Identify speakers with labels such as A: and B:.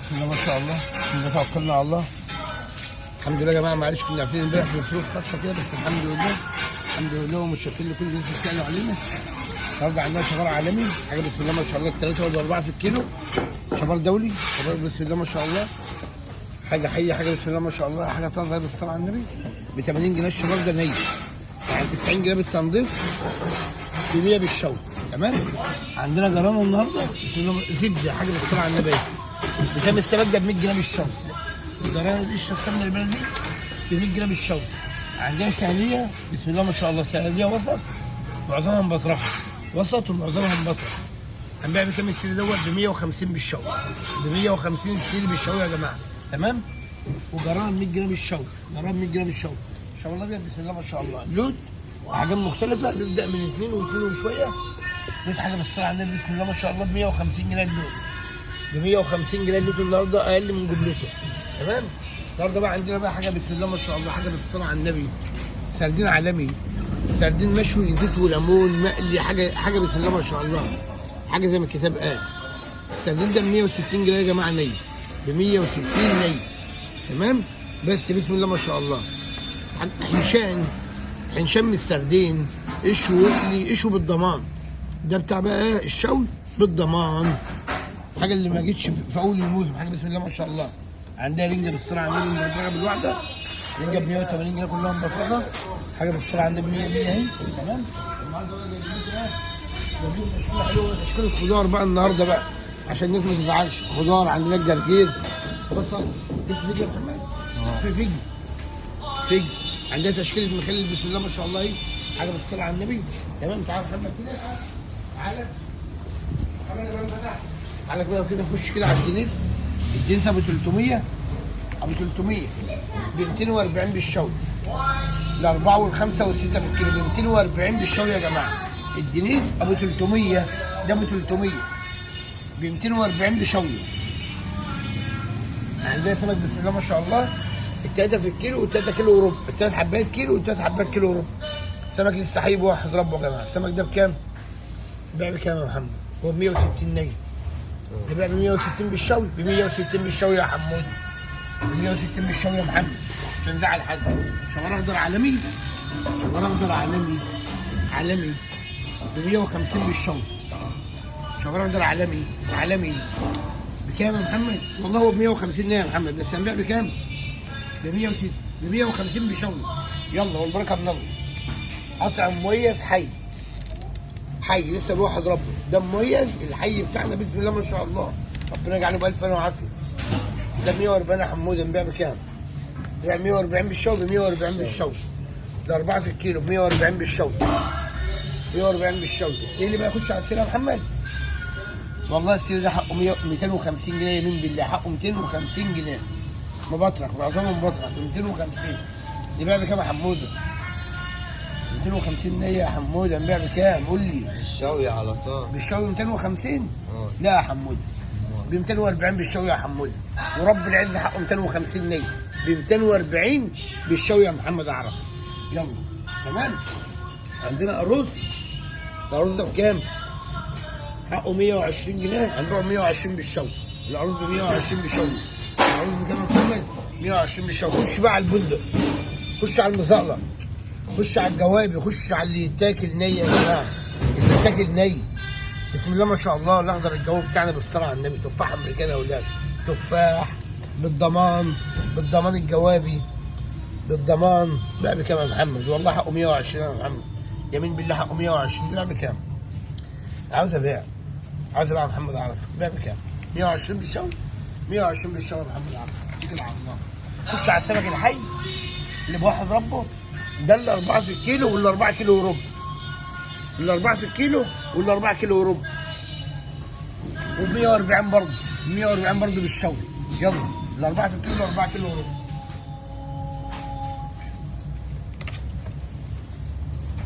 A: بسم الله ما شاء الله. بسم الله توكلنا على الله. الحمد لله يا جماعه، معلش كنا قافلين امبارح بظروف خاصه كده، بس الحمد لله الحمد لله ومتشكرين لكل الناس اللي بتسالوا علينا. النهارده عندنا شبار عالمي، حاجه بسم الله ما شاء الله، الثلاثه والاربعه في الكيلو. شبار دولي، شبار بسم الله ما شاء الله، حاجه حيه، حاجه بسم الله ما شاء الله، حاجه طازه بالصلاه على النبي. ب 80 جنيه الشبار ده ني، يعني 90 جنيه بالتنظيف، ب 100 بالشوي. تمام. عندنا جرانه النهارده بسم الله زبده، حاجه بالصلاه على النبي، بكام السبت ده؟ ب 100 جنيه بالشوي. جرانه القشره السمنه البلدي ب 100 جنيه بالشوي. عندنا سهليه بسم الله ما شاء الله، سهليه وسط معظمها مبطرخه، وسط ومعظمها مبطرخ. هنبيع بكام السيل دوت؟ ب 150 بالشوي، ب 150 السيل بالشوي يا جماعه. تمام. وجرانه 100 جنيه بالشوي، جرانه 100 جنيه بالشوي. شاور الابيض بسم الله ما شاء الله، لود واحجام مختلفه، بيبدا من 2 و2 وشويه. لود حاجه بالصلاه على النبي بسم الله ما شاء الله، ب 150 جنيه اللود، ب 150 جنيه اللود النهارده، اقل من جملته. تمام. النهارده بقى عندنا بقى حاجه بسم الله ما شاء الله، حاجه بالصلاه على النبي، سردين عالمي، سردين مشوي زيت وليمون مقلي، حاجه بسم الله ما شاء الله، حاجه زي ما الكتاب قال. السردين ده ب 160 جنيه يا جماعه ني، ب 160 ني. تمام. بس بسم الله ما شاء الله. حنشان من السردين، اشوي واقلي، اشوي بالضمان. ده بتاع بقى الشوي بالضمان، حاجه اللي ما جتش في اول الموسم، حاجه بسم الله ما شاء الله. عندها رنجه بالصلاه على النبي مبطرخه بالواحده، رنجه ب 180 جنيه كلها مبطرخه، حاجه بالصلاه على النبي 100 اهي. تمام. النهارده بقى جايبين تشكيله حلوه، تشكيله خضار بقى النهارده بقى عشان الناس ما تزعلش. خضار عندنا الجرجير، بصل، جبت فيجي يا محمد؟ في فيجي عندها تشكيله مخلل بسم الله ما شاء الله اهي، حاجه بالصلاه على النبي. تمام. تعالى محمد كده، تعالى تعالى كده كده، نخش كده على الدنيس. الدنيس ابو 300، ابو 300 ب 240 بالشوي، الاربعه والخمسه والسته في الكيلو ب 240 بالشوي يا جماعه. الدنيس ابو 300 ده ابو 300 ب 240 بشوي. عندنا سمك بسم الله ما شاء الله، التلاته في الكيلو والتلاته كيلو وربع، التلات حبات كيلو والتلات حبات كيلو وربع. سمك لسه حي بواحد ربه يا جماعه. السمك ده بكام؟ بيع بكام يا محمد؟ هو ب 160 نيه، ده بيع ب 160 بالشوي، ب 160 بالشوي يا حمودي، ب 160 بالشوي يا محمد، مش هنزعل حد. شبار اخضر عالمي، شبار اخضر عالمي ب 150 بالشوي. شبار اخضر عالمي بكام يا محمد؟ والله هو ب 150 نيه يا محمد، بس هنبيع بكام؟ ب 160 ب 150 بشوي. يلا والبركه بنبض. قطع مميز حي لسه بواحد ربه، ده مميز الحي بتاعنا بسم الله ما شاء الله، ربنا يجعله بألف هنا وعافيه. ده 140 يا حموده، نبيع بكام؟ نبيع 140 بالشوي، ب 140 بالشوي. ده 4 في الكيلو ب 140 بالشوي، 140 بالشوي. الستيل بقى يخش على الستيل يا محمد. والله الستيل ده حقه 250 جنيه، يمين بالله حقه 250 جنيه. مبطرخ، معظمهم مبطرخ ب 250. نبيع بكام يا حموده؟ 250 نيه يا حموده، نبيع بكام؟ قول لي.
B: بالشوي على طول.
A: بالشوي 250؟ لا يا حموده، ب 240 بالشوي يا حموده، ورب العز حقه 250 نيه، ب 240 بالشوي يا محمد اعرف. يلا. تمام. عندنا الرز، الرز ده بكام؟ حقه 120 جنيه، هنبيعه 120 بالشوي. العروض ب 120 بالشوي. العروض بكام يا محمد؟ 120 بالشوي. خش بقى على البندق، خش على المزقلق، خش على الجوابي، خش على اللي يتاكل ني يا جماعه، اللي يتاكل ني بسم الله ما شاء الله. الاخضر الجو بتاعنا بالصلاه على النبي، تفاح امريكاني يا اولاد، تفاح بالضمان، بالضمان الجوابي بالضمان. بقى بكام يا محمد؟ والله حقه 120 يا محمد، يمين بالله حقه 120. بيع بكام؟ عاوز ابيع يا محمد اعرف. بيع بكام؟ 120 بالشوي، 120 بالشوي يا محمد اعرف. اتكل على الله. خش على السمك الحي اللي بواحد ربه، ده الاربعه في الكيلو والاربعه كيلو وربع، الاربعه في الكيلو والاربعه كيلو وربع، وب 140 برضه، ب 140 برضه بالشوي. يلا الاربعه في الكيلو والاربعه كيلو وربع.